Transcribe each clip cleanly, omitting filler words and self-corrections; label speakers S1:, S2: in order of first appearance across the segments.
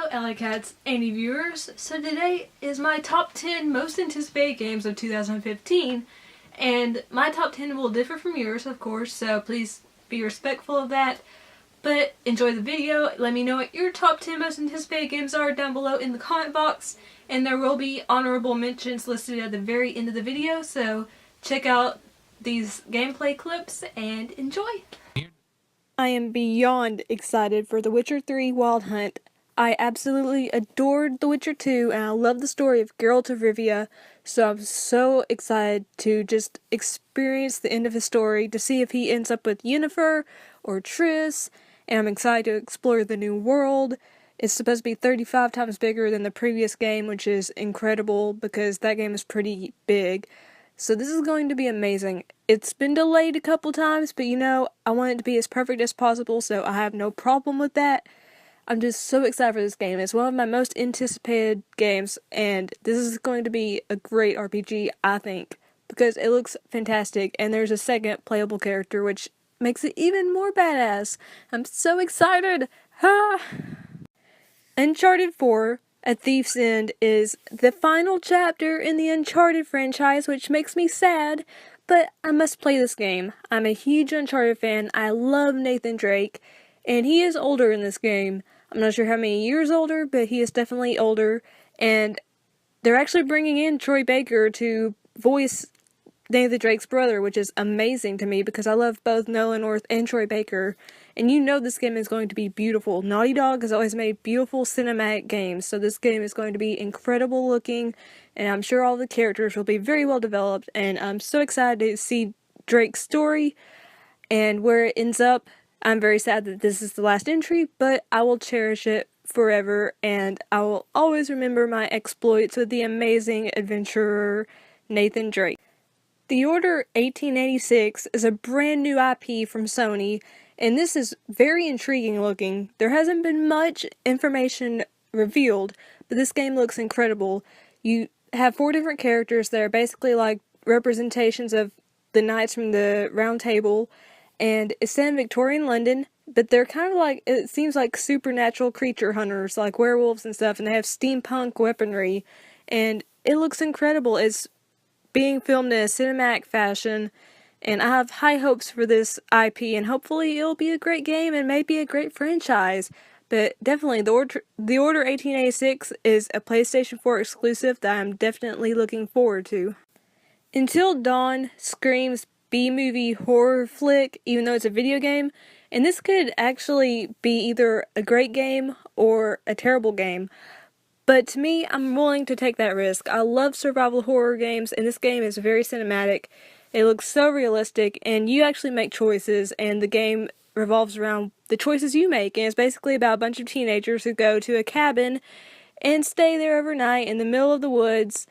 S1: Hello Alycats and viewers. So today is my top 10 most anticipated games of 2015, and my top 10 will differ from yours, of course, so please be respectful of that. But enjoy the video. Let me know what your top 10 most anticipated games are down below in the comment box, and there will be honorable mentions listed at the very end of the video, so check out these gameplay clips and enjoy. I am beyond excited for The Witcher 3 Wild Hunt. I absolutely adored The Witcher 2, and I love the story of Geralt of Rivia, so I'm so excited to just experience the end of his story, to see if he ends up with Yennefer or Triss, and I'm excited to explore the new world. It's supposed to be 35 times bigger than the previous game, which is incredible because that game is pretty big. So this is going to be amazing. It's been delayed a couple times, but you know, I want it to be as perfect as possible, so I have no problem with that. I'm just so excited for this game. It's one of my most anticipated games, and this is going to be a great RPG, I think, because it looks fantastic, and there's a second playable character, which makes it even more badass. I'm so excited! Ha! Uncharted 4, A Thief's End, is the final chapter in the Uncharted franchise, which makes me sad, but I must play this game. I'm a huge Uncharted fan. I love Nathan Drake, and he is older in this game. I'm not sure how many years older, but he is definitely older, and they're actually bringing in Troy Baker to voice Nathan Drake's brother, which is amazing to me because I love both Nolan North and Troy Baker, and you know this game is going to be beautiful. Naughty Dog has always made beautiful cinematic games, so this game is going to be incredible looking, and I'm sure all the characters will be very well developed, and I'm so excited to see Drake's story and where it ends up. I'm very sad that this is the last entry, but I will cherish it forever, and I will always remember my exploits with the amazing adventurer Nathan Drake. The Order 1886 is a brand new IP from Sony, and this is very intriguing looking. There hasn't been much information revealed, but this game looks incredible. You have 4 different characters that are basically like representations of the knights from the Round Table, and it's set in Victorian London, but they're kind of like, it seems like supernatural creature hunters, like werewolves and stuff, and they have steampunk weaponry, and it looks incredible. It's being filmed in a cinematic fashion, and I have high hopes for this IP, and hopefully it'll be a great game and maybe a great franchise. But definitely, The Order 1886 is a PlayStation 4 exclusive that I'm definitely looking forward to. Until Dawn screams B-movie horror flick, even though it's a video game, and this could actually be either a great game or a terrible game. But to me, I'm willing to take that risk. I love survival horror games, and this game is very cinematic. It looks so realistic, and you actually make choices, and the game revolves around the choices you make, and it's basically about a bunch of teenagers who go to a cabin and stay there overnight in the middle of the woods.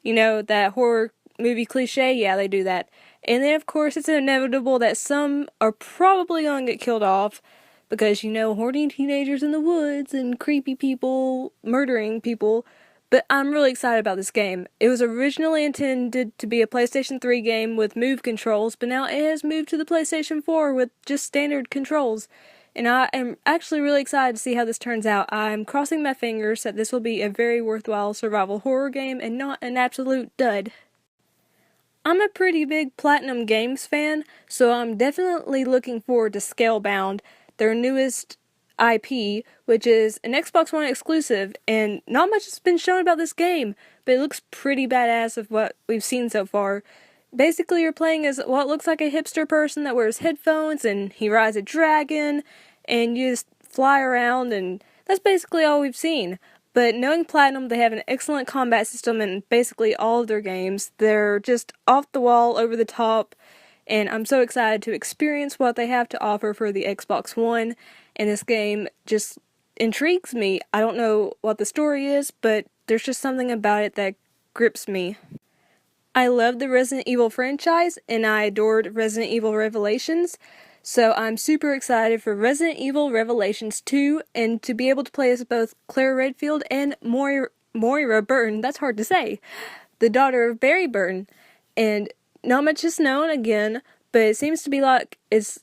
S1: You know, that horror movie cliche? Yeah, they do that. And then, of course, it's inevitable that some are probably going to get killed off, because, you know, horny teenagers in the woods and creepy people murdering people. But I'm really excited about this game. It was originally intended to be a PlayStation 3 game with move controls, but now it has moved to the PlayStation 4 with just standard controls. And I am actually really excited to see how this turns out. I'm crossing my fingers that this will be a very worthwhile survival horror game and not an absolute dud. I'm a pretty big Platinum Games fan, so I'm definitely looking forward to Scalebound, their newest IP, which is an Xbox One exclusive, and not much has been shown about this game, but it looks pretty badass of what we've seen so far. Basically, you're playing as what looks like a hipster person that wears headphones, and he rides a dragon, and you just fly around, and that's basically all we've seen. But knowing Platinum, they have an excellent combat system in basically all of their games. They're just off the wall, over the top, and I'm so excited to experience what they have to offer for the Xbox One, and this game just intrigues me. I don't know what the story is, but there's just something about it that grips me. I love the Resident Evil franchise, and I adored Resident Evil Revelations, so I'm super excited for Resident Evil Revelations 2, and to be able to play as both Claire Redfield and Moira Burton, that's hard to say, the daughter of Barry Burton, and not much is known again, but it seems to be like, it's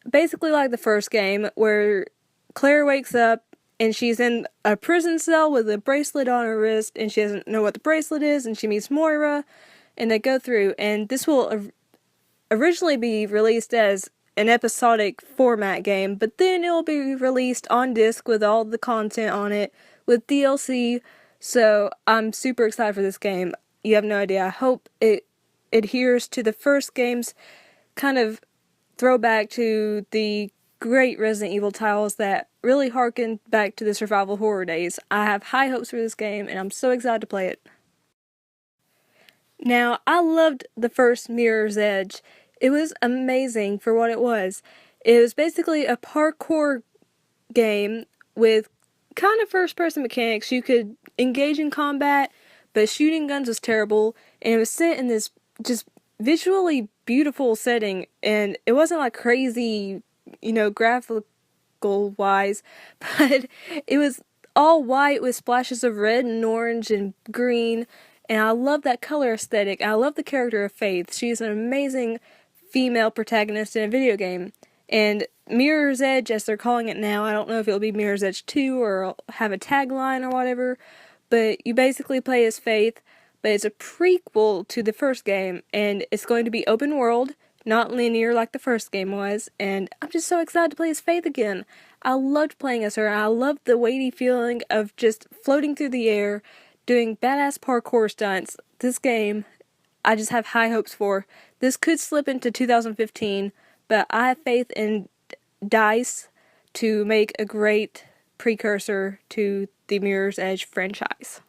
S1: basically like the first game, where Claire wakes up and she's in a prison cell with a bracelet on her wrist, and she doesn't know what the bracelet is, and she meets Moira, and they go through, and this will originally be released as an episodic format game, but then it'll be released on disc with all the content on it, with DLC, so I'm super excited for this game. You have no idea. I hope it adheres to the first game's kind of throwback to the great Resident Evil titles that really harken back to the survival horror days. I have high hopes for this game, and I'm so excited to play it. Now, I loved the first Mirror's Edge. It was amazing for what it was. It was basically a parkour game with kind of first-person mechanics. You could engage in combat, but shooting guns was terrible, and it was set in this just visually beautiful setting, and it wasn't like crazy, graphical-wise, but it was all white with splashes of red and orange and green, and I love that color aesthetic. I love the character of Faith. She's an amazing female protagonist in a video game. And Mirror's Edge, as they're calling it now, I don't know if it'll be Mirror's Edge 2 or have a tagline or whatever, but you basically play as Faith, but it's a prequel to the first game, and it's going to be open world, not linear like the first game was, and I'm just so excited to play as Faith again. I loved playing as her, and I loved the weighty feeling of just floating through the air, doing badass parkour stunts. This game, I just have high hopes for. This could slip into 2015, but I have faith in DICE to make a great precursor to the Mirror's Edge franchise.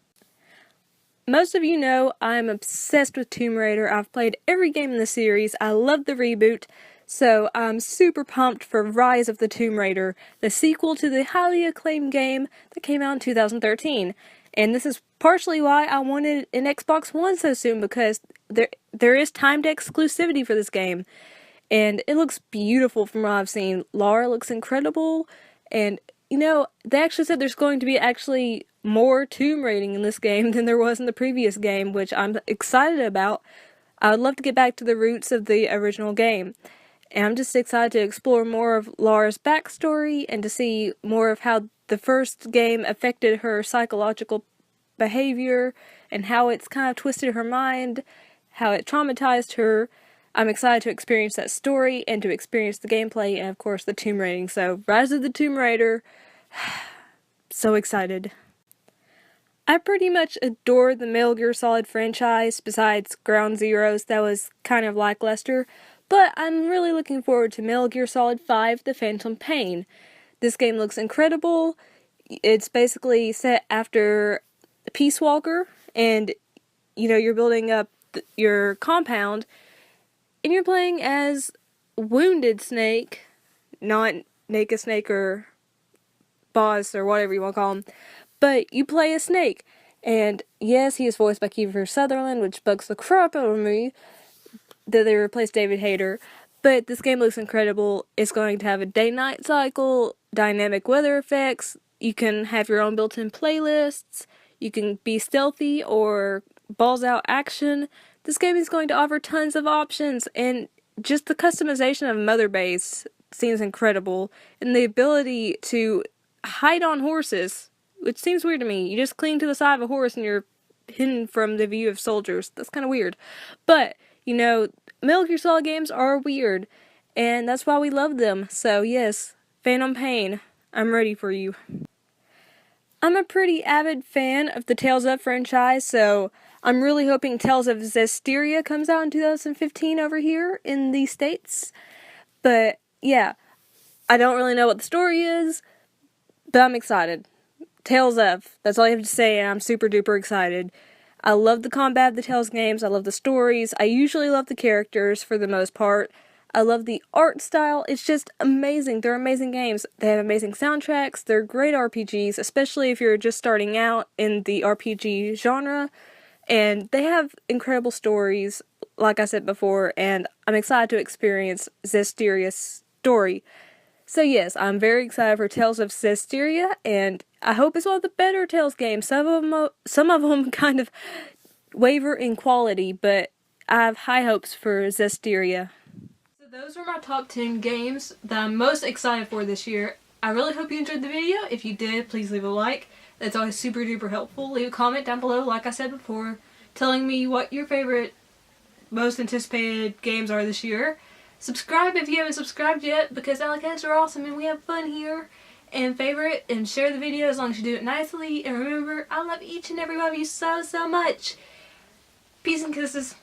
S1: Most of you know I'm obsessed with Tomb Raider. I've played every game in the series. I love the reboot, so I'm super pumped for Rise of the Tomb Raider, the sequel to the highly acclaimed game that came out in 2013. And this is partially why I wanted an Xbox One so soon, because there is timed exclusivity for this game. And it looks beautiful from what I've seen. Lara looks incredible, and they actually said there's going to be actually more tomb raiding in this game than there was in the previous game, which I'm excited about. I would love to get back to the roots of the original game. And I'm just excited to explore more of Lara's backstory and to see more of how the first game affected her psychological behavior and how it's kind of twisted her mind, how it traumatized her. I'm excited to experience that story and to experience the gameplay and, of course, the tomb raiding. So, Rise of the Tomb Raider, so excited. I pretty much adore the Metal Gear Solid franchise, besides Ground Zeroes, that was kind of lackluster, but I'm really looking forward to Metal Gear Solid 5, The Phantom Pain. This game looks incredible. It's basically set after Peace Walker, and, you're building up your compound, and you're playing as Wounded Snake, not Naked Snake or Boss or whatever you want to call him, but you play as Snake. And yes, he is voiced by Kiefer Sutherland, which bugs the crap out of me that they replaced David Hayter. But this game looks incredible. It's going to have a day-night cycle, dynamic weather effects. You can have your own built-in playlists. You can be stealthy or balls-out action. This game is going to offer tons of options, and just the customization of Mother Base seems incredible. And the ability to hide on horses, which seems weird to me. You just cling to the side of a horse and you're hidden from the view of soldiers. That's kind of weird. But, Metal Gear Solid games are weird, and that's why we love them. So yes, Phantom Pain, I'm ready for you. I'm a pretty avid fan of the Tales of franchise, so I'm really hoping Tales of Zestiria comes out in 2015 over here in the States. But yeah, I don't really know what the story is, but I'm excited. Tales of, that's all I have to say, and I'm super duper excited. I love the combat of the Tales games, I love the stories, I usually love the characters for the most part. I love the art style, it's just amazing. They're amazing games. They have amazing soundtracks, they're great RPGs, especially if you're just starting out in the RPG genre. And they have incredible stories, like I said before, and I'm excited to experience Zestiria's story. So yes, I'm very excited for Tales of Zestiria, and I hope it's one of the better Tales games. Some of them kind of waver in quality, but I have high hopes for Zestiria. So those are my top 10 games that I'm most excited for this year. I really hope you enjoyed the video. If you did, please leave a like. That's always super duper helpful. Leave a comment down below, like I said before, telling me what your favorite, most anticipated games are this year. Subscribe if you haven't subscribed yet, because Alycats are awesome and we have fun here. And favorite and share the video as long as you do it nicely. And remember, I love each and every one of you so, so much. Peace and kisses.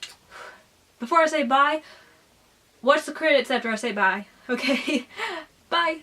S1: Before I say bye, watch the credits after I say bye. Okay? Bye.